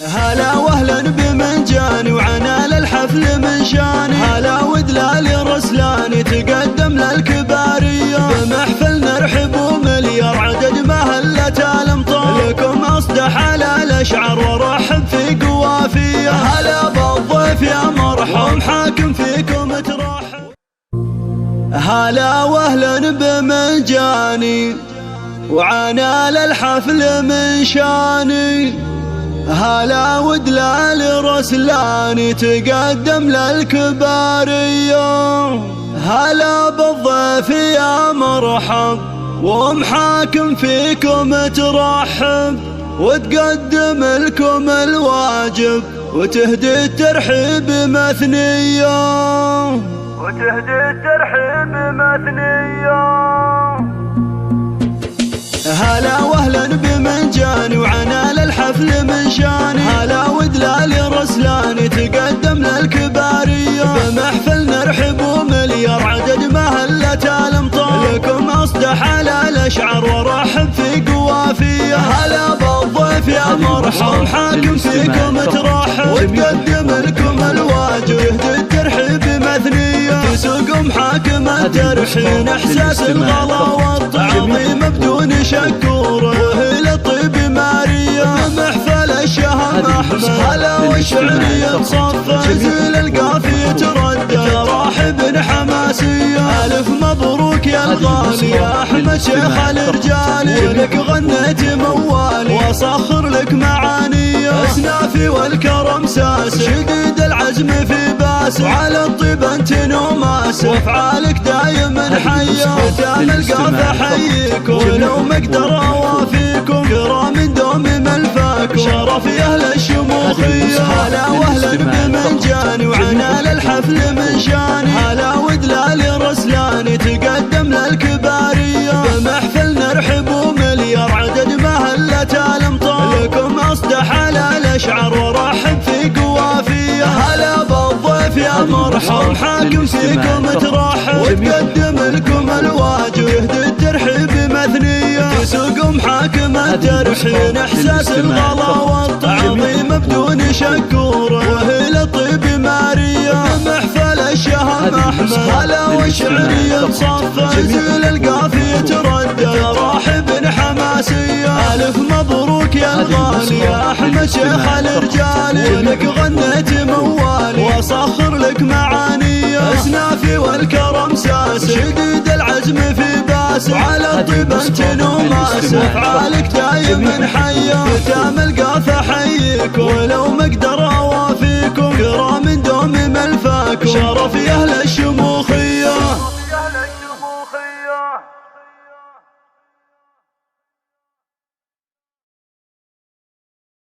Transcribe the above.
هلا وهلا بمنجاني وعنال الحفل من شاني، هلا ودلال رسلاني تقدم للكبارية بمحفل نرحب ومليار عدد مهلة الامطار، لكم اصدح على الاشعار وارحب في قوافية. هلا بالضيف يا مرحب حاكم فيكم ترحب. هلا وهلا بمنجاني وعنال الحفل من شاني، هلا ودلال رسلاني تقدم للكبارية. هلا بالضيف يا مرحب ومحاكم فيكم ترحب، وتقدم لكم الواجب وتهدي الترحيب مثنية، وتهدي الترحيب مثنية. هلا وهلا بمنجاني وعنال الحفل من شاني، هلا ودلال رسلاني تقدم للكبارية بمحفل نرحب ومليار عدد مهلة الامطار، لكم اصدح على الاشعار وارحب في قوافية. هلا بالضيف يا مرحب حاكم فيكم ترحب، وتقدم لكم الواجب يهدي الترحيب مثنية، تسوق محاكم الترحين احساس الغلا والتعظيم بدون شكور، وهي للطيب مارية محفل الشهم احمد. هلا والشعرية تصفى زيل القافية تردد راحب حماسية، الف مبروك يا الغالي يا احمد شيخ الرجال، ولك غنيت موالي واصخر لك معانية، اسنافي والكرم ساس شديد العزم في باس، وعلى الطيب انت نوماس وافعالك دايما حية، ختام القافة حييك ولو مقدر اوافيكم كرام دوم ملفاكم شرف يا اهل الشموخية. هلا وهلا بمنجاني وعنال الحفل من شاني، هلا ودلال رسلاني تقدم للكبارية بمحفل نرحب ومليار عدد مهلة الامطار، لكم اصدح على الاشعار وارحب في قوافية. هلا بالضيف يا مرحب حاكم فيكم ترحب، وتقدم لكم الواجب يهدي الترحيب مثنية، تسوق محاكم الترحين احساس الغلا والتعظيم بدون شكور، وهي للطيب مارية محفل الشهم احمد. هلا والشعرية تصفى زيل القافية تردد راحب حماسية، الف مبروك يا الغالي يا احمد شيخ الرجال، ولك غنيت موالي واصخر لك معانية، اسنافي والكرم ساس شديد العزم في باس، وعلى الطيب انت نوماس افعالك دايما حية، ختام القافة حييك ولو